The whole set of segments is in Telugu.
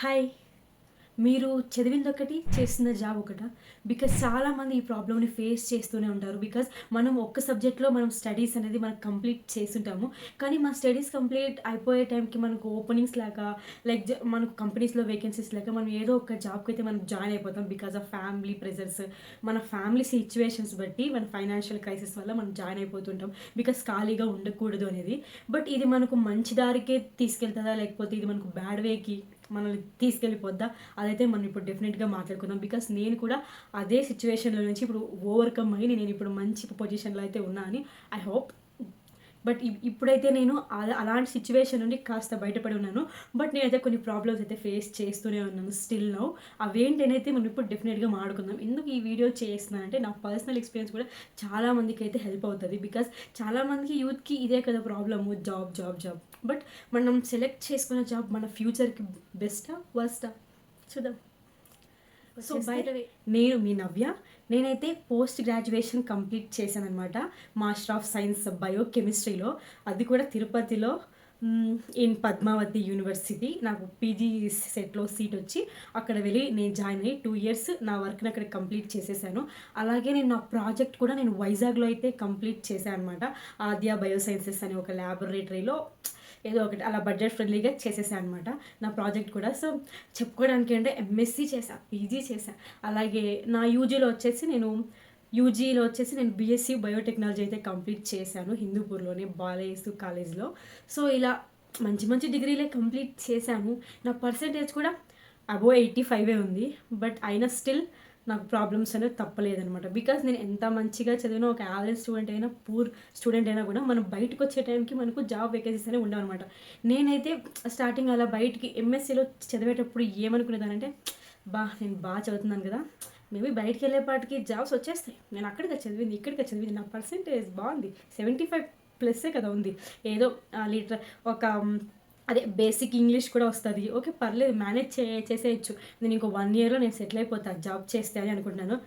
హాయ్. మీరు చదివిందొకటి, చేస్తున్న జాబ్ ఒకటా? బికాజ్ చాలామంది ఈ ప్రాబ్లమ్‌ని ఫేస్ చేస్తూనే ఉంటారు. బికాజ్ మనం ఒక్క సబ్జెక్ట్‌లో మనం స్టడీస్ అనేది మనం కంప్లీట్ చేసుంటాము. కానీ మన స్టడీస్ కంప్లీట్ అయిపోయే టైంకి మనకు ఓపెనింగ్స్ లేక, మనకు కంపెనీస్‌లో వేకెన్సీస్ లేక మనం ఏదో ఒక జాబ్‌కైతే మనం జాయిన్ అయిపోతాం. బికాజ్ ఆఫ్ ఫ్యామిలీ ప్రెషర్స్, మన ఫ్యామిలీ సిట్యుయేషన్స్ బట్టి మన ఫైనాన్షియల్ క్రైసిస్ వల్ల మనం జాయిన్ అయిపోతుంటాం. బికాజ్ ఖాళీగా ఉండకూడదు అనేది. బట్ ఇది మనకు మంచి దారికే తీసుకెళ్తదా? లేకపోతే ఇది మనకు బ్యాడ్ వేకి మనల్ని తీసుకెళ్ళిపోద్దా? అదైతే మనం ఇప్పుడు డెఫినెట్‌గా మాట్లాడుకుందాం. బికాస్ నేను కూడా అదే సిట్యుయేషన్‌లో నుంచి ఇప్పుడు ఓవర్‌కమ్ అయ్యి నేను ఇప్పుడు మంచి పొజిషన్‌లో అయితే ఉన్నా అని ఐ హోప్. బట్ ఇప్పుడైతే నేను అలాంటి సిట్యుయేషన్ నుండి కాస్త బయటపడి ఉన్నాను. బట్ నేనైతే కొన్ని ప్రాబ్లమ్స్ అయితే ఫేస్ చేస్తూనే ఉన్నాను స్టిల్ నౌ. అవేంటనైతే మనం ఇప్పుడు డెఫినెట్‌గా మాట్లాడుకుందాం. ఎందుకు ఈ వీడియో చేస్తున్నానంటే నా పర్సనల్ ఎక్స్‌పీరియన్స్ కూడా చాలా మందికి అయితే హెల్ప్ అవుతది. బికాస్ చాలామందికి యూత్‌కి ఇదే కదా problem, job job job. But మనం సెలెక్ట్ చేసుకున్న జాబ్ మన ఫ్యూచర్‌కి బెస్టా? వర్స్టా? చూద్దాం. సో బై ద వే, నేను మీ నవ్య. నేనైతే పోస్ట్ గ్రాడ్యుయేషన్ కంప్లీట్ చేశాననమాట. మాస్టర్ ఆఫ్ సైన్స్ బయోకెమిస్ట్రీలో, అది కూడా తిరుపతిలో, ఇన్ పద్మావతి యూనివర్సిటీ. నాకు పీజీ సెట్లో సీట్ వచ్చి అక్కడ వెళ్ళి నేను జాయిన్ అయ్యి 2 ఇయర్స్ నా వర్క్ని అక్కడ కంప్లీట్ చేసేసాను. అలాగే నేను నా ప్రాజెక్ట్ కూడా నేను వైజాగ్లో అయితే కంప్లీట్ చేశాను అనమాట. ఆద్య బయోసైన్సెస్ అనే ఒక ల్యాబొరేటరీలో ఏదో ఒకటి అలా బడ్జెట్ ఫ్రెండ్లీగా చేసేసాను అనమాట నా ప్రాజెక్ట్ కూడా. సో చెప్పుకోవడానికి అంటే ఎంఎస్సీ చేశా, పీజీ చేశా. అలాగే నా యూజీలో వచ్చేసి నేను బీఎస్సీ బయోటెక్నాలజీ అయితే కంప్లీట్ చేశాను హిందూపూర్లోనే బాలయేసు కాలేజ్లో. సో ఇలా మంచి మంచి డిగ్రీలే కంప్లీట్ చేశాను. నా పర్సంటేజ్ కూడా అబోవ్ 85 ఉంది. బట్ అయినా స్టిల్ నాకు ప్రాబ్లమ్స్ అనేవి తప్పలేదనమాట. బికాజ్ నేను ఎంత మంచిగా చదివినా, ఒక యావరేజ్ స్టూడెంట్ అయినా, పూర్ స్టూడెంట్ అయినా కూడా మనం బయటకు వచ్చే టైంకి మనకు జాబ్ వేకెన్సీస్ అనేవి ఉండవన్నమాట. నేనైతే స్టార్టింగ్ అలా బయటికి ఎంఎస్సీలో చదివేటప్పుడు ఏమనుకునేదానంటే, నేను బాగా చదువుతున్నాను కదా, మేబీ బయటికి వెళ్ళేపాటికి జాబ్స్ వచ్చేస్తాయి, నేను అక్కడికి చదివింది ఇక్కడికి చదివింది, నా పర్సెంటేజ్ బాగుంది, 75 ప్లస్సే కదా ఉంది, ఏదో లీటర్ ఒక అదే బేసిక్ ఇంగ్లీష్ కూడా వస్తుంది, ఓకే పర్లేదు మేనేజ్ చేసేయచ్చు, నేను ఇంకో 1 ఇయర్లో నేను సెటిల్ అయిపోతాను జాబ్ చేస్తే అని అనుకుంటున్నాను.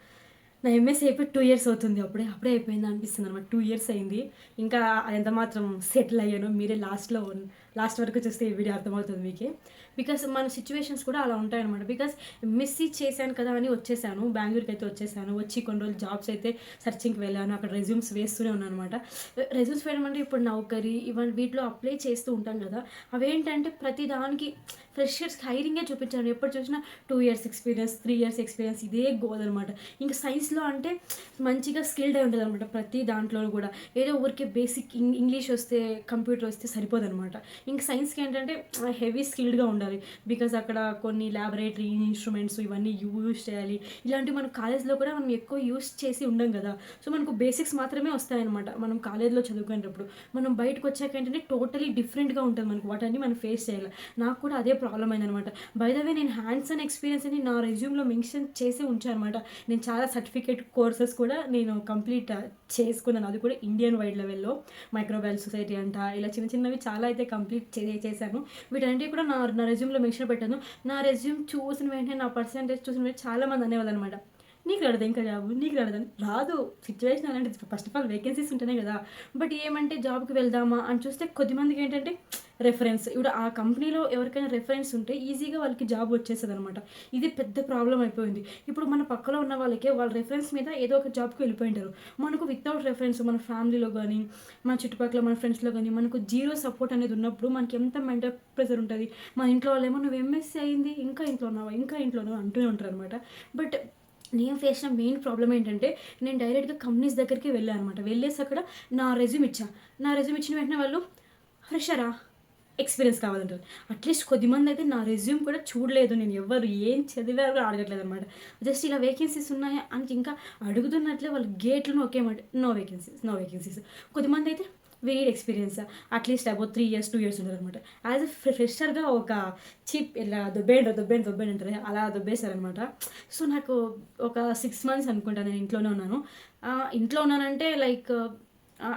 నా ఎంఎస్సీ అయిపోయి 2 ఇయర్స్ అవుతుంది. అప్పుడే అయిపోయింది అనిపిస్తుంది అనమాట. 2 ఇయర్స్ అయింది. ఇంకా ఎంత మాత్రం సెటిల్ అయ్యాను మీరే లాస్ట్ వరకు చూస్తే ఈ వీడియో అర్థమవుతుంది మీకే. బికాస్ మన సిచ్యువేషన్స్ కూడా అలా ఉంటాయన్నమాట. బికాస్ ఎంఎస్సీ చేశాను కదా అని వచ్చేసాను, బెంగళూరుకి అయితే వచ్చేసాను. వచ్చి కొన్ని రోజులు జాబ్స్ అయితే సర్చింగ్కి వెళ్ళాను, అక్కడ రెజ్యూమ్స్ వేస్తూనే ఉన్నాను అనమాట. రెజ్యూమ్స్ వేయడం అంటే ఇప్పుడు నౌకరీ ఇవన్నీ వీటిలో అప్లై చేస్తూ ఉంటాం కదా, అవేంటంటే ప్రతి దానికి ఫ్రెషర్స్ హైరింగే చూపించాను. ఎప్పుడు చూసినా 2 ఇయర్స్ ఎక్స్పీరియన్స్, 3 ఇయర్స్ ఎక్స్పీరియన్స్, ఇదే గోల్ అనమాట. ఇంకా సైన్స్లో అంటే మంచిగా స్కిల్డ్ అయి ఉంటుంది అనమాట. ప్రతి దాంట్లోనూ కూడా ఏదో ఊరికే బేసిక్ ఇంగ్లీష్ వస్తే, కంప్యూటర్ వస్తే సరిపోదనమాట. ఇంకా సైన్స్కి ఏంటంటే హెవీ స్కిల్డ్గా ఉండాలి. బికాజ్ అక్కడ కొన్ని ల్యాబొరేటరీ ఇన్స్ట్రుమెంట్స్ ఇవన్నీ యూజ్ చేయాలి. ఇలాంటివి మనం కాలేజ్లో కూడా మనం ఎక్కువ యూజ్ చేసి ఉండం కదా. సో మనకు బేసిక్స్ మాత్రమే వస్తాయన్నమాట మనం కాలేజ్లో చదువుకునేటప్పుడు. మనం బయటకు వచ్చాక ఏంటంటే టోటలీ డిఫరెంట్గా ఉంటుంది మనకు, వాటన్ని మనం ఫేస్ చేయాలి. నాకు కూడా అదే ప్రాబ్లం అయిందనమాట. బై ద వే, నేను హ్యాండ్స్ అండ్ ఎక్స్పీరియన్స్ అని నా రెజ్యూమ్లో మెన్షన్ చేసి ఉంచాను అనమాట. నేను చాలా సర్టిఫికేట్ కోర్సెస్ కూడా నేను కంప్లీట్ చేసుకున్నాను, అది కూడా ఇండియన్ వైడ్ లెవెల్లో. మైక్రోబయల్ సొసైటీ అంట, ఇలా చిన్న చిన్నవి చాలా అయితే కంప్లీట్ చేశాను. వీటన్నిటి కూడా నా రెజ్యూమ్లో మెన్షన్ పెట్టాను. నా రెజ్యూమ్ చూసిన వెంటనే, నా పర్సంటేజ్ చూసిన వెంటనే చాలామంది అనేవాళ్ళు అనమాట, నీకు రాదు ఇంకా జాబ్, నీకు రాదని. రాదు, సిచ్యువేషన్ అలాంటిది. ఫస్ట్ ఆఫ్ ఆల్ వేకెన్సీస్ ఉంటేనే కదా. బట్ ఏమంటే జాబ్కి వెళ్దామా అని చూస్తే కొద్దిమందికి ఏంటంటే రెఫరెన్స్, ఇప్పుడు ఆ కంపెనీలో ఎవరికైనా రెఫరెన్స్ ఉంటే ఈజీగా వాళ్ళకి జాబ్ వచ్చేస్తుంది అనమాట. ఇది పెద్ద ప్రాబ్లం అయిపోయింది. ఇప్పుడు మన పక్కలో ఉన్న వాళ్ళకి వాళ్ళ రెఫరెన్స్ మీద ఏదో ఒక జాబ్కి వెళ్ళిపోయింటారు. మనకు వితౌట్ రెఫరెన్స్ మన ఫ్యామిలీలో కానీ, మన చుట్టుపక్కల మన ఫ్రెండ్స్లో కానీ మనకు జీరో సపోర్ట్ అనేది ఉన్నప్పుడు మనకి ఎంత మెంటల్ ప్రెషర్ ఉంటుంది. మన ఇంట్లో వాళ్ళు ఏమో నువ్వు ఎంఎస్సీ అయింది ఇంకా ఇంట్లో ఉన్నావా అంటూనే ఉంటారు అనమాట. బట్ నేను ఫేస్ చేసిన మెయిన్ ప్రాబ్లం ఏంటంటే, నేను డైరెక్ట్గా కంపెనీస్ దగ్గరికి వెళ్ళాను అనమాట. వెళ్ళేసి అక్కడ నా రెజ్యూమ్ ఇచ్చిన వెంటనే వాళ్ళు, ఫ్రెషరా, ఎక్స్పీరియన్స్ కావాలంటారు. అట్లీస్ట్ కొద్దిమంది అయితే నా రెజ్యూమ్ కూడా చూడలేదు, నేను ఎవరు ఏం చదివారు కూడా అడగట్లేదు అనమాట. జస్ట్ ఇలా వేకెన్సీస్ ఉన్నాయా అని ఇంకా అడుగుతున్నట్లే వాళ్ళు గేట్లను ఒకే మాట, నో వేకెన్సీస్. కొద్దిమంది అయితే we need experience, at least about 3 years 2 years ఉంటుంది అనమాట. యాజ్ ఎ ఫ్రెషర్గా ఒక చీప్ ఇలా దొబ్బేండి అంటారు, అలా దొబ్బేశారనమాట. సో నాకు ఒక 6 months అనుకుంటా నేను ఇంట్లోనే ఉన్నాను. ఇంట్లో ఉన్నానంటే లైక్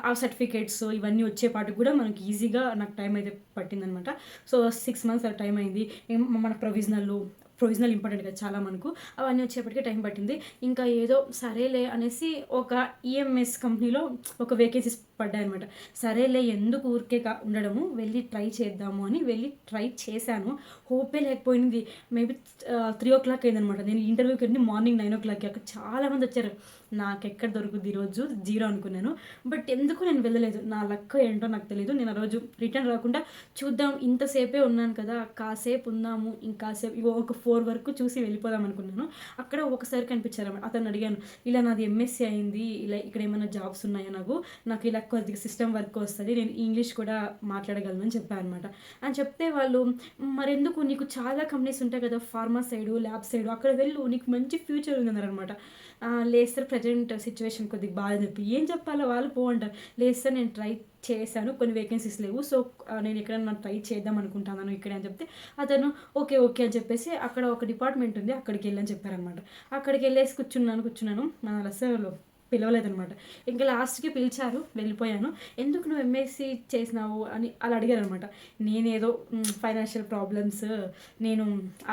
ఆ సర్టిఫికేట్స్ ఇవన్నీ వచ్చేపాటికి కూడా మనకి ఈజీగా నాకు టైం అయితే పట్టిందనమాట. సో 6 months టైం అయింది. మన ప్రొవిజనల్ ప్రొవిజనల్ ఇంపార్టెంట్ కదా చాలా మనకు. అవన్నీ వచ్చేప్పటికే టైం పట్టింది. ఇంకా ఏదో సరేలే అనేసి ఒక ఈఎంఎస్ కంపెనీలో ఒక వేకెన్సీస్ పడ్డాయనమాట. సరేలే ఎందుకు ఊరికే ఉండడము, వెళ్ళి ట్రై చేద్దాము అని వెళ్ళి ట్రై చేశాను. హోపే లేకపోయింది. మేబీ 3:00 అయిందనమాట. నేను ఇంటర్వ్యూకి వెళ్ళి మార్నింగ్ 9:00కి. అక్కడ చాలామంది వచ్చారు. నాకెక్కడ దొరుకుద్ది ఈరోజు, జీరో అనుకున్నాను. బట్ ఎందుకు నేను వెళ్ళలేదు. నా లక్ ఏంటో నాకు తెలీదు. నేను ఆ రోజు రిటర్న్ రాకుండా చూద్దాం, ఇంతసేపే ఉన్నాను కదా, కాసేపు ఉందాము, ఇంకాసేపు ఇగో ఒక 4 వరకు చూసి వెళ్ళిపోదాం అనుకున్నాను. అక్కడ ఒకసారి కనిపించారు. అతను అడిగాను, ఇలా నాది ఎంఎస్సీ అయింది, ఇలా ఇక్కడ ఏమైనా జాబ్స్ ఉన్నాయా, నాకు ఇలా కొద్దిగా సిస్టమ్ వర్క్ వస్తుంది, నేను ఇంగ్లీష్ కూడా మాట్లాడగలను అని చెప్పాను అనమాట. అని చెప్తే వాళ్ళు, మరెందుకు, నీకు చాలా కంపెనీస్ ఉంటాయి కదా ఫార్మా సైడు, ల్యాబ్ సైడు, అక్కడ వెళ్ళు, నీకు మంచి ఫ్యూచర్ ఉంది అన్నారనమాట. లేదు సార్ ప్రజెంట్ సిచ్యువేషన్ కొద్దిగా బాగా చెప్పి ఏం చెప్పాలో వాళ్ళు అంటారు. లేదు సార్ నేను ట్రై చేశాను, కొన్ని వేకెన్సీస్ లేవు, సో నేను ఎక్కడన్నా ట్రై చేద్దాం అనుకుంటున్నాను ఇక్కడే అని చెప్తే అతను ఓకే ఓకే అని చెప్పేసి అక్కడ ఒక డిపార్ట్మెంట్ ఉంది అక్కడికి వెళ్ళని చెప్పారనమాట. అక్కడికి వెళ్ళేసి కూర్చున్నాను. మన అసలు పిలవలేదనమాట. ఇంకా లాస్ట్కి పిలిచారు, వెళ్ళిపోయాను. ఎందుకు నువ్వు ఎంఎస్సీ చేసినావు అని అలా అడిగారు అనమాట. నేనేదో ఫైనాన్షియల్ ప్రాబ్లమ్స్, నేను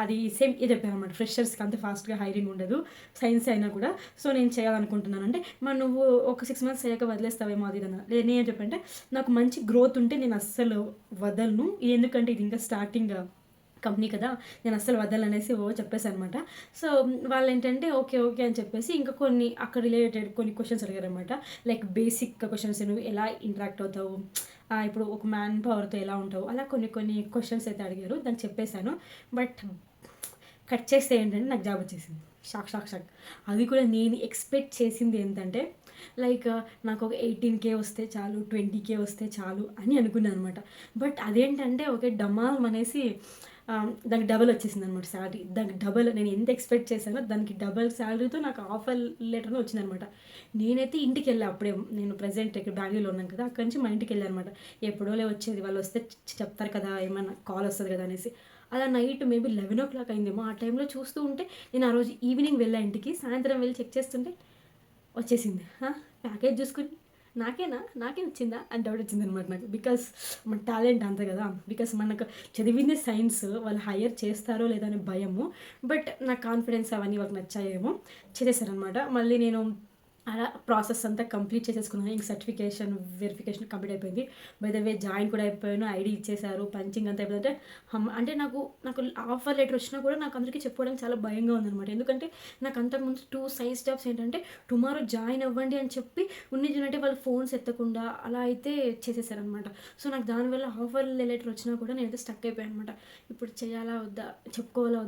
అది సేమ్ ఇది చెప్పాను అనమాట. ఫ్రెషర్స్కి అంత ఫాస్ట్గా హైరింగ్ ఉండదు సైన్స్ అయినా కూడా, సో నేను చేయాలనుకుంటున్నాను. అంటే మరి నువ్వు ఒక 6 months అయ్యాక వదిలేస్తావేమో అది అన్న. లేదు, నేను చెప్పంటే నాకు మంచి గ్రోత్ ఉంటే నేను అస్సలు వదలను, ఎందుకంటే ఇది ఇంకా స్టార్టింగ్ కంపెనీ కదా, నేను అస్సలు వదలనేసి చెప్పేసాను అనమాట. సో వాళ్ళు ఏంటంటే ఓకే ఓకే అని చెప్పేసి ఇంకా కొన్ని అక్కడ రిలేటెడ్ కొన్ని క్వశ్చన్స్ అడిగారనమాట. లైక్ బేసిక్ క్వశ్చన్స్, నువ్వు ఎలా ఇంటరాక్ట్ అవుతావు, ఇప్పుడు ఒక మ్యాన్ పవర్తో ఎలా ఉంటావు, అలా కొన్ని క్వశ్చన్స్ అయితే అడిగారు. దానికి చెప్పేశాను. బట్ కట్ చేస్తే ఏంటంటే నాకు జాబ్ వచ్చేసింది. షాక్. అది కూడా నేను ఎక్స్పెక్ట్ చేసింది ఏంటంటే లైక్ నాకు ఒక 18K వస్తే చాలు, 20K వస్తే చాలు అని అనుకున్నాను అనమాట. బట్ అదేంటంటే ఓకే డమాల్ అనేసి దానికి డబల్ వచ్చేసింది అనమాట శాలరీ. దానికి డబల్, నేను ఎంత ఎక్స్పెక్ట్ చేశానో దానికి డబల్ శాలరీతో నాకు ఆఫర్ లెటర్ వచ్చిందనమాట. నేనైతే ఇంటికి వెళ్ళా. అప్పుడే నేను ప్రజెంట్ ఇక్కడ బెంగళూరులో ఉన్నాను కదా, అక్కడి నుంచి మా ఇంటికి వెళ్ళాను అనమాట. ఎప్పుడోలే వచ్చేది, వాళ్ళు వస్తే చెప్తారు కదా ఏమన్నా కాల్ వస్తుంది కదా అనేసి. అలా నైట్ మేబీ 11 అయిందేమో. ఆ టైంలో చూస్తూ ఉంటే నేను ఆ రోజు ఈవినింగ్ వెళ్ళా ఇంటికి. సాయంత్రం వెళ్ళి చెక్ చేస్తుంటే వచ్చేసింది. ప్యాకేజ్ చూసుకుని నాకే వచ్చిందా అని డౌట్ వచ్చింది అనమాట నాకు. బికాస్ మన టాలెంట్ అంతే కదా, బికాస్ మనకు చదివింది సైన్స్, వాళ్ళు హైయర్ చేస్తారో లేదో అనే భయము. బట్ నా కాన్ఫిడెన్స్ అవన్నీ వాళ్ళకి నచ్చాయేమో, చేసేసారనమాట. మళ్ళీ నేను అలా ప్రాసెస్ అంతా కంప్లీట్ చేసేసుకున్నాను. ఇంక సర్టిఫికేషన్ వెరిఫికేషన్ కంప్లీట్ అయిపోయింది. బై ద వే జాయిన్ కూడా అయిపోయాను. ఐడి ఇచ్చేసారు, పంచింగ్ అంతా అయిపోయిందంటే అంటే నాకు ఆఫర్ లెటర్ వచ్చినా కూడా నాకు అందరికీ చెప్పుకోవడానికి చాలా భయంగా ఉందన్నమాట. ఎందుకంటే నాకు అంతకుముందు 2 సైన్స్ జాబ్స్ ఏంటంటే టుమారో జాయిన్ అవ్వండి అని చెప్పి ఉన్నింటే వాళ్ళు ఫోన్స్ ఎత్తకుండా అలా అయితే చేసేసారనమాట. సో నాకు దానివల్ల ఆఫర్ లెటర్ వచ్చినా కూడా నేనైతే స్టక్ అయిపోయాను అనమాట. ఇప్పుడు చేయాలా వద్దా, చెప్పుకోవాలా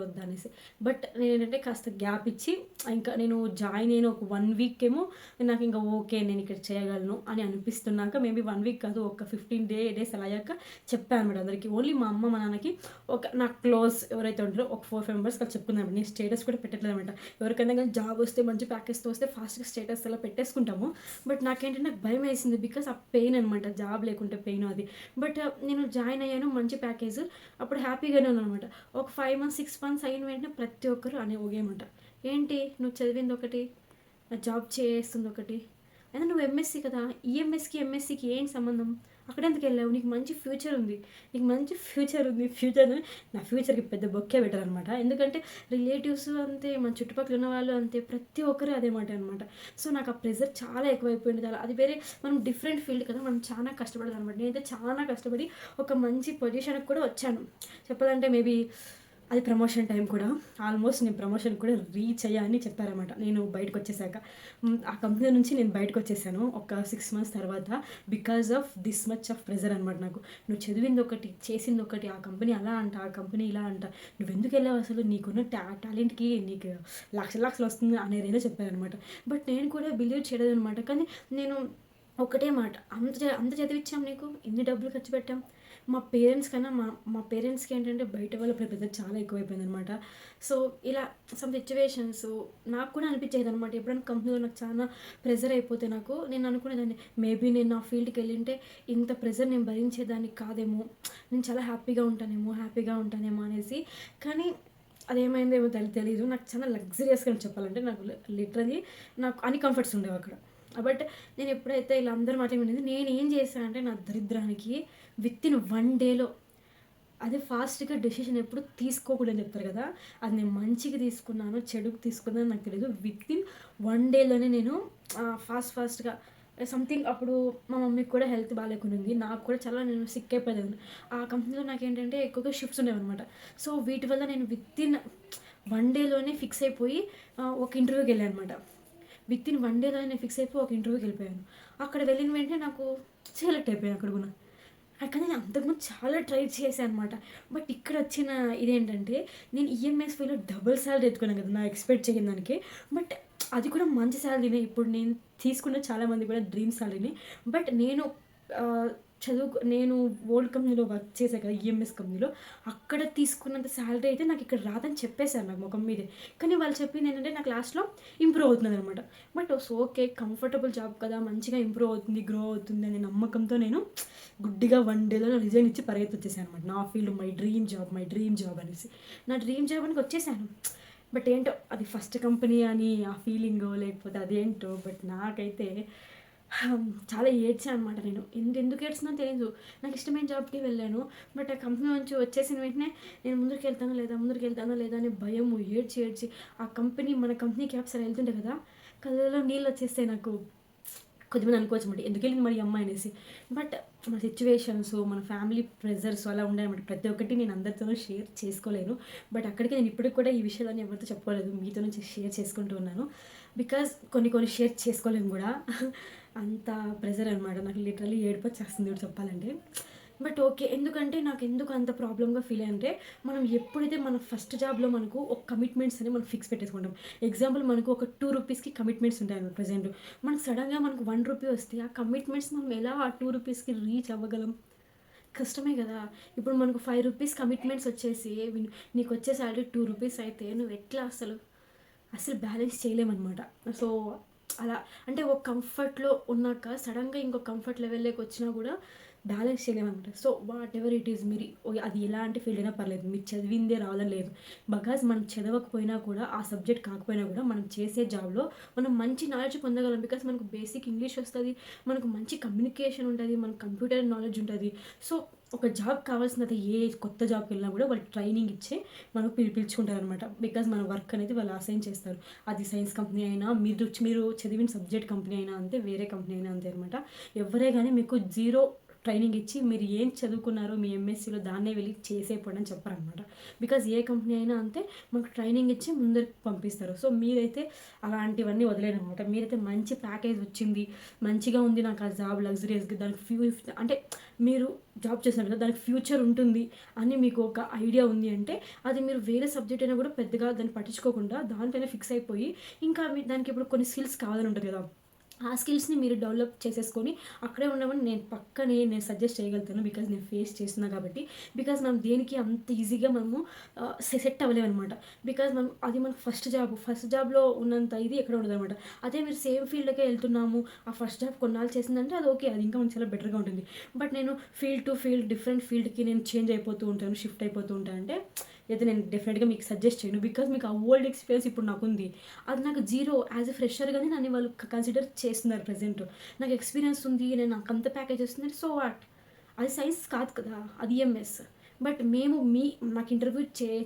వద్దా అనేసి. బట్ నేను ఏంటంటే కాస్త గ్యాప్ ఇచ్చి ఇంకా నేను జాయిన్ అయిన ఒక 1 week ఏమో నాకు ఇంకా ఓకే నేను ఇక్కడ చేయగలను అని అనిపిస్తున్నాక, మేబీ 1 week కాదు, ఒక 15 days అలా అయ్యాక చెప్పాను అనమాట అందరికీ. ఓన్లీ మా అమ్మ మా నాన్నకి, ఒక నాకు క్లోజ్ ఎవరైతే ఉంటారో ఒక 4-5 members కలిసి చెప్పుకున్నాను. నేను స్టేటస్ కూడా పెట్టట్లేదు అనమాట. ఎవరికైనా కానీ జాబ్ వస్తే మంచి ప్యాకేజ్తో వస్తే ఫాస్ట్గా స్టేటస్ అలా పెట్టేసుకుంటాము. బట్ నాకేంటంటే నాకు భయం వేసింది, బికాస్ ఆ పెయిన్ అనమాట, జాబ్ లేకుంటే పెయిన్ అది. బట్ నేను జాయిన్ అయ్యాను, మంచి ప్యాకేజ్, అప్పుడు హ్యాపీగానే ఉన్నాను అనమాట. ఒక 5 months 6 months అయిన వెంటనే ప్రతి ఒక్కరు అనే ఒకేమంట, ఏంటి నువ్వు చదివింది ఒకటి, జాబ్ చేస్తుంది ఒకటి, అయినా నువ్వు ఎంఎస్సీ కదా, ఈఎంఎస్కి ఎంఎస్సీకి ఏంటి సంబంధం, అక్కడ ఎందుకు వెళ్ళావు, నీకు మంచి ఫ్యూచర్ ఉంది. ఫ్యూచర్ నా ఫ్యూచర్కి పెద్ద బొక్కే పెట్టారు అనమాట. ఎందుకంటే రిలేటివ్స్ అంతే, మన చుట్టుపక్కల ఉన్న వాళ్ళు అంతే, ప్రతి ఒక్కరు అదే మాట అనమాట. సో నాకు ఆ ప్రెజర్ చాలా ఎక్కువైపోయింది. చాలా అది వేరే, మనం డిఫరెంట్ ఫీల్డ్ కదా, మనం చాలా కష్టపడదు అనమాట. నేనైతే చాలా కష్టపడి ఒక మంచి పొజిషన్కి కూడా వచ్చాను. చెప్పాలంటే మేబీ అది ప్రమోషన్ టైం కూడా, ఆల్మోస్ట్ నేను ప్రమోషన్ కూడా రీచ్ అయ్యాని చెప్పారనమాట. నేను బయటకు వచ్చేసాక, ఆ కంపెనీ నుంచి నేను బయటకు వచ్చేసాను ఒక 6 months తర్వాత, because of this much of pressure అనమాట నాకు. నువ్వు చదివింది ఒకటి, చేసింది ఒకటి, ఆ కంపెనీ అలా అంట, ఆ కంపెనీ ఇలా అంట, నువ్వు ఎందుకు వెళ్ళావు, అసలు నీకున్న టాలెంట్కి నీకు లక్షలు వస్తుంది అనేది చెప్పారనమాట. బట్ నేను కూడా బిలీవ్ చేయలేదు అనమాట. కానీ నేను ఒకటే మాట, అంత చదివించాం, నీకు ఇన్ని డబ్బులు ఖర్చు పెట్టాం, మా పేరెంట్స్ కన్నా మా పేరెంట్స్కి ఏంటంటే బయట వాళ్ళ ప్రెజర్ చాలా ఎక్కువైపోయింది అనమాట. సో ఇలా సమ్ సిచ్యువేషన్స్ నాకు కూడా అనిపించేది అనమాట. ఎప్పుడైనా కంపెనీలో నాకు చాలా ప్రెజర్ అయిపోతే నేను అనుకునేదాన్ని, మేబీ నేను నా ఫీల్డ్కి వెళ్ళింటే ఇంత ప్రెజర్ నేను భరించేదాన్ని కాదేమో, నేను చాలా హ్యాపీగా ఉంటానేమో అనేసి. కానీ అదేమైందేమో తెలియదు. నాకు చాలా లగ్జరియస్గా చెప్పాలంటే, నాకు లిటరలీ నాకు అన్ని కంఫర్ట్స్ ఉండేవి అక్కడ. బట్ నేను ఎప్పుడైతే ఇలా అందరూ మాట్లాడి నేను ఏం చేశానంటే, నా దరిద్రానికి విత్ ఇన్ 1 dayలో అదే ఫాస్ట్‌గా డెసిషన్ ఎప్పుడు తీసుకోకూడదని చెప్తారు కదా! అది నేను మంచికి తీసుకున్నానో, చెడుకి తీసుకున్నానో నాకు తెలీదు. వితిన్ 1 డేలోనే నేను ఫాస్ట్‌గా సంథింగ్ అప్పుడు మా మమ్మీకి కూడా హెల్త్ బాలేకునింది. నాకు కూడా చాలా నేను సిక్ అయిపోయేదాన్ని. ఆ కంపెనీలో నాకేంటంటే ఎక్కువగా షిఫ్ట్స్ ఉండేవనమాట. సో, వీటి వల్ల నేను వితిన్ 1 డేలోనే ఫిక్స్ అయిపోయి ఒక ఇంటర్వ్యూకెళ్ళా అనమాట. వితిన్ 1 డేలోనే నేను ఫిక్స్ అయిపోయి ఒక ఇంటర్వ్యూకెళ్ళిపోయాను. అక్కడ వెళ్ళిన వెంటనే నాకు సెలెక్ట్ అయిపోయాను అక్కడ కూడా. కానీ నేను అంతకుముందు చాలా ట్రై చేశాను అనమాట. బట్ ఇక్కడ వచ్చిన ఇదేంటంటే నేను ఈఎంఎస్‌లో డబుల్ సాలరీ ఎత్తుకున్నాను కదా! నా ఎక్స్‌పెక్ట్ చేయని దానికి. బట్ అది కూడా మంచి సాలరీనే. ఇప్పుడు నేను తీసుకున్న చాలామంది కూడా డ్రీమ్ సాలరీనే. బట్ నేను నేను ఓల్డ్ కంపెనీలో వర్క్ చేశా కదా! ఈఎంఎస్ కంపెనీలో. అక్కడ తీసుకున్నంత సాలరీ అయితే నాకు ఇక్కడ రాదని చెప్పేసారు నాకు మొఖం మీదే. కానీ వాళ్ళు చెప్పిందేంటంటే నాకు లాస్ట్‌లో ఇంప్రూవ్ అవుతుందనమాట. But okay. కంఫర్టబుల్ జాబ్ కదా! మంచిగా ఇంప్రూవ్ అవుతుంది, గ్రో అవుతుంది అనే నమ్మకంతో నేను గుడ్డిగా 1 డేలో రిజైన్ ఇచ్చి పరిగెత్తొచ్చేసాను అనమాట. నా ఫీల్డ్ మై డ్రీమ్ జాబ్ అనేసి. నా డ్రీమ్ జాబ్ అని వచ్చేసాను. బట్ ఏంటో అది ఫస్ట్ కంపెనీ అని ఆ ఫీలింగో లేకపోతే అదేంటో బట్ నాకైతే చాలా ఏడ్చాను అనమాట నేను. ఎందుకు ఏడ్చినానో తెలీదు. నాకు ఇష్టమైన జాబ్‌కి వెళ్ళాను. బట్ ఆ కంపెనీ నుంచి వచ్చేసిన వెంటనే నేను ముందుకెళ్తానో లేదా అనే భయము ఏడ్చి ఆ కంపెనీ మన కంపెనీ క్యాబ్ సరే వెళ్తుండే కదా! కళ్ళలో నీళ్ళొచ్చేసాయి నాకు. కొద్దిమంది అనుకోవచ్చమాట ఎందుకెళ్ళింది మరి ఈ అమ్మాయి అనేసి. బట్ మన సిచ్యువేషన్స్, మన ఫ్యామిలీ ప్రెజర్స్ అలా ఉన్నాయన్నమాట. ప్రతి ఒక్కటి నేను అందరితోనూ షేర్ చేసుకోలేను. బట్ అక్కడికి నేను ఇప్పటికి కూడా ఈ విషయాలన్నీ ఎవరితో చెప్పుకోలేదు. మీతో నుంచి షేర్ చేసుకుంటూ ఉన్నాను. బికాజ్ కొన్ని షేర్ చేసుకోలేము కూడా. అంత ప్రెజర్ అనమాట. నాకు లిటరల్లీ ఏడుపొచ్చేస్తుంది ఇప్పుడు చెప్పాలంటే. But okay. ఎందుకంటే నాకెందుకు అంత ప్రాబ్లమ్‌గా ఫీల్ అయ్యానంటే, మనం ఎప్పుడైతే మన ఫస్ట్ జాబ్‌లో మనకు ఒక కమిట్మెంట్స్ అని మనం ఫిక్స్ పెట్టేసుకుంటాం. ఎగ్జాంపుల్ మనకు ఒక 2 రూపీస్‌కి కమిట్మెంట్స్ ఉంటాయన్నమాట ప్రెజెంట్. మనకు సడెన్‌గా మనకు 1 రూపీ వస్తే ఆ కమిట్మెంట్స్ మనం ఎలా ఆ 2 రూపీస్‌కి రీచ్ అవ్వగలం? కష్టమే గదా! ఇప్పుడు మనకు 5 రూపీస్ కమిట్మెంట్స్ వచ్చేసి నీకొచ్చే సాలరీ 2 రూపీస్ అయితే నువ్వెట్లా అసలు బ్యాలెన్స్ చేయలేమనమాట. సో, అలా అంటే ఒక కంఫర్ట్‌లో ఉన్నాక సడెన్‌గా ఇంకో కంఫర్ట్ లెవెల్‌లోకి వచ్చినా గూడా బ్యాలెన్స్ చేయలేమనమాట. So, whatever it is మీరు అది ఎలాంటి ఫీల్డ్ అయినా పర్లేదు. మీరు చదివిందే రావాలని లేదు. బికాజ్ మనం చదవకపోయినా కూడా ఆ సబ్జెక్ట్ కాకపోయినా కూడా మనం చేసే జాబ్‌లో మనం మంచి నాలెడ్జ్ పొందగలం. బికాజ్ మనకు బేసిక్ ఇంగ్లీష్ వస్తది. మనకు మంచి కమ్యూనికేషన్ ఉంటది. మనకు కంప్యూటర్ నాలెడ్జ్ ఉంటది. సో, ఒక జాబ్ కావాల్సినది ఏ కొత్త జాబ్‌కెళ్ళినా కూడా వాళ్ళు ట్రైనింగ్ ఇచ్చే మనకు పిలుచుకుంటారనమాట. బికాజ్ మన వర్క్ అనేది వాళ్ళు అసైన్ చేస్తారు. అది సైన్స్ కంపెనీ అయినా, మీరు చదివిన సబ్జెక్ట్ కంపెనీ అయినా అంతే, వేరే కంపెనీ అయినా అంతే అనమాట. ఎవ్వరే గానీ మీకు జీరో ట్రైనింగ్ ఇచ్చి మీరు ఏం చదువుకున్నారో మీ ఎంఎస్సీలో దాన్నే వెళ్ళి చేసేయపోండి అని చెప్పరనమాట. బికాజ్ ఏ కంపెనీ అయినా అంతే మనకు ట్రైనింగ్ ఇచ్చి ముందరికి పంపిస్తారు. సో, మీరైతే అలాంటివన్నీ వదిలేయనమాట. మీరైతే మంచి ప్యాకేజ్ వచ్చింది, మంచిగా ఉంది నాకు ఆ జాబ్ లగ్జరియస్‌గా దానికి అంటే మీరు జాబ్ చేశారు కదా! దానికి ఫ్యూచర్ ఉంటుంది అని మీకు ఒక ఐడియా ఉంది అంటే, అది మీరు వేరే సబ్జెక్ట్ అయినా కూడా పెద్దగా దాన్ని పట్టించుకోకుండా దానిపైన ఫిక్స్ అయిపోయి, ఇంకా దానికి ఇప్పుడు కొన్ని స్కిల్స్ కావాలని ఉంటది కదా! ఆ స్కిల్స్‌ని మీరు డెవలప్ చేసేసుకొని అక్కడే ఉండమని నేను సజెస్ట్ చేయగలుగుతాను. బికాజ్ నేను ఫేస్ చేస్తున్నా కాబట్టి. బికాజ్ మనం దేనికి అంత ఈజీగా మనము సెట్ అవ్వలేమనమాట. బికాజ్ మనకు ఫస్ట్ జాబ్‌లో ఉన్నంత ఇది ఎక్కడ ఉండదనమాట. అదే మీరు సేమ్ ఫీల్డ్‌కే వెళ్తున్నాము. ఆ ఫస్ట్ జాబ్ కొన్నాళ్ళు చేసిందంటే అది ఓకే. అది ఇంకా మనకు చాలా బెటర్‌గా ఉంటుంది. బట్ నేను ఫీల్డ్ టు ఫీల్డ్ డిఫరెంట్ ఫీల్డ్‌కి నేను చేంజ్ అయిపోతూ ఉంటాను. షిఫ్ట్ అయిపోతూ ఉంటాను అంటే అయితే నేను డెఫినెట్‌గా మీకు సజెస్ట్ చేయను. బికాజ్ మీకు ఆ ఓల్డ్ ఎక్స్‌పీరియన్స్ ఇప్పుడు నాకుంది. అది నాకు జీరో యాజ్ ఎ ఫ్రెషర్‌గానే నన్ను వాళ్ళు కన్సిడర్ చేస్తున్నారు ప్రెజెంట్. నాకు ఎక్స్‌పీరియన్స్ ఉంది. నాకంత ప్యాకేజ్ వస్తుంది. So what? అది సైన్స్ కాదు కదా! అది ఈఎంఎస్. బట్ నాకు ఇంటర్వ్యూ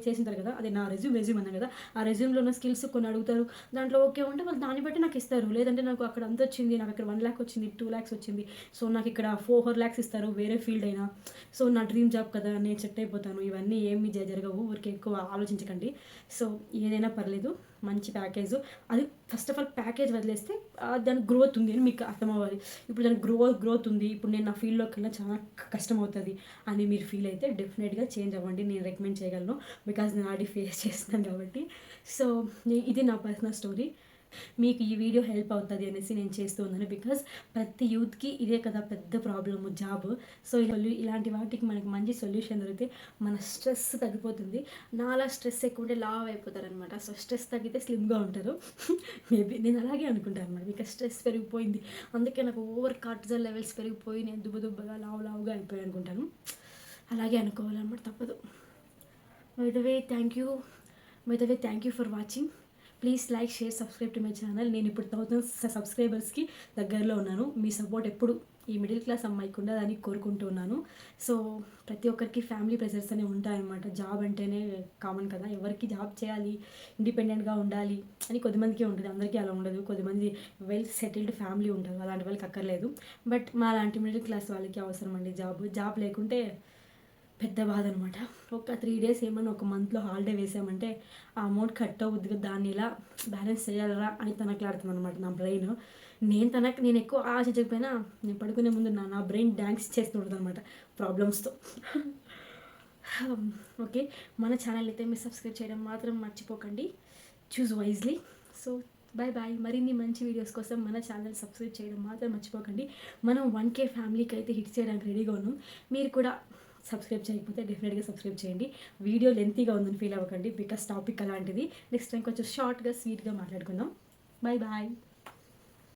చేసింటారు కదా! అదే నా రెజ్యూమ్ అన్నా కదా! ఆ రెజ్యూమ్‌లో ఉన్న స్కిల్స్ కొన్ని అడుగుతారు. దాంట్లో ఓకే ఉంటే వాళ్ళు దాన్ని బట్టి నాకు ఇస్తారు. లేదంటే నాకు అక్కడ అంత వచ్చింది. నాకు అక్కడ 1,00,000 వచ్చింది, 2,00,000 వచ్చింది. సో, నాకు ఇక్కడ 4,00,000 ఇస్తారు వేరే ఫీల్డ్ అయినా. సో, నా డ్రీమ్ జాబ్ కదా! నేను సెట్ అయిపోతాను. ఇవన్నీ ఏమి జరగవు. ఊరికే ఎక్కువ ఆలోచించకండి. సో, ఏదైనా పర్లేదు. మంచి ప్యాకేజు. అది ఫస్ట్ ఆఫ్ ఆల్ ప్యాకేజ్ వదిలేస్తే దానికి గ్రోత్ ఉంది అని మీకు అర్థమవ్వాలి. ఇప్పుడు దానికి గ్రోత్ ఉంది. ఇప్పుడు నేను నా ఫీల్డ్‌లోకెళ్ళినా చాలా కష్టమవుతది అని మీరు ఫీల్ అయితే డెఫినెట్‌గా చేంజ్ అవ్వండి. నేను రికమెండ్ చేయగలను. బికాజ్ నేను ఆల్రెడీ ఫేస్ చేస్తున్నాను కాబట్టి. సో, ఇది నా పర్సనల్ స్టోరీ. మీకు ఈ వీడియో హెల్ప్ అవుతది అనేసి నేను చేస్తూ ఉన్నాను. బికాజ్ ప్రతి యూత్‌కి ఇదే కదా పెద్ద ప్రాబ్లము జాబ్. సో, ఇలాంటి వాటికి మనకి మంచి సొల్యూషన్ దొరికితే మన స్ట్రెస్ తగ్గిపోతుంది. నాలా స్ట్రెస్ ఎక్కువ ఉంటే లావు అయిపోతారనమాట. సో, స్ట్రెస్ తగ్గితే స్లిమ్‌గా ఉంటారు. మేబీ నేను అలాగే అనుకుంటాను అనమాట. బికాజ్ స్ట్రెస్ పెరిగిపోయింది. అందుకే నాకు ఓవర్ కార్టిజాల్ లెవెల్స్ పెరిగిపోయి నేను దుబ్బగా లావుగా అయిపోయాను అనుకుంటాను. అలాగే అనుకోవాలన్నమాట తప్పదు. By the way thank you for watching. Please like, share, subscribe to my channel. నేను ఇప్పుడు 1000 సబ్స్క్రైబర్స్కి దగ్గరలో ఉన్నాను. మీ సపోర్ట్ ఎప్పుడు ఈ మిడిల్ క్లాస్ అమ్మాయికి ఉండదని కోరుకుంటున్నాను. సో ప్రతి ఒక్కరికి ఫ్యామిలీ ప్రెషర్స్ అనేవి ఉంటాయన్నమాట. జాబ్ అంటేనే కామన్ కదా, ఎవరికి జాబ్ చేయాలి, ఇండిపెండెంట్గా ఉండాలి అని కొద్దిమందికి ఉంటుంది, అందరికీ అలా ఉండదు. కొద్దిమంది వెల్ సెటిల్డ్ ఫ్యామిలీ ఉంటారు, అలాంటి వాళ్ళకి అక్కర్లేదు. బట్ మా లాంటి మిడిల్ క్లాస్ వాళ్ళకి అవసరం అండి జాబ్ లేకుంటే పెద్ద బాధ అనమాట. ఒక 3 డేస్ ఏమన్నా ఒక మంత్లో హాలిడే వేసామంటే ఆ అమౌంట్ కట్ అవుద్ది, దాన్ని ఎలా బ్యాలెన్స్ చేయాలరా అని తనకలాడుతుంది అనమాట నా బ్రెయిన్. నేను ఎక్కువ ఆలోచించకపోయినా నేను పడుకునే ముందు నా బ్రెయిన్ డ్యాన్స్ చేస్తుంటుంది అనమాట ప్రాబ్లమ్స్తో. ఓకే, మన ఛానల్ అయితే మీరు సబ్స్క్రైబ్ చేయడం మాత్రం మర్చిపోకండి. Choose wisely. So bye bye. మరిన్ని మంచి వీడియోస్ కోసం మన ఛానల్ సబ్స్క్రైబ్ చేయడం మాత్రం మర్చిపోకండి. మనం 1K ఫ్యామిలీకి అయితే హిట్ చేయడానికి రెడీగా ఉన్నాం. మీరు కూడా సబ్స్క్రైబ్ చేయకపోతే డెఫినెట్గా సబ్స్క్రైబ్ చేయండి. వీడియో లెంతీగా ఉందని ఫీల్ అవ్వకండి, బికాస్ టాపిక్ అలాంటిది. నెక్స్ట్ టైం కొంచెం షార్ట్గా స్వీట్గా మాట్లాడుకుందాం. Bye bye.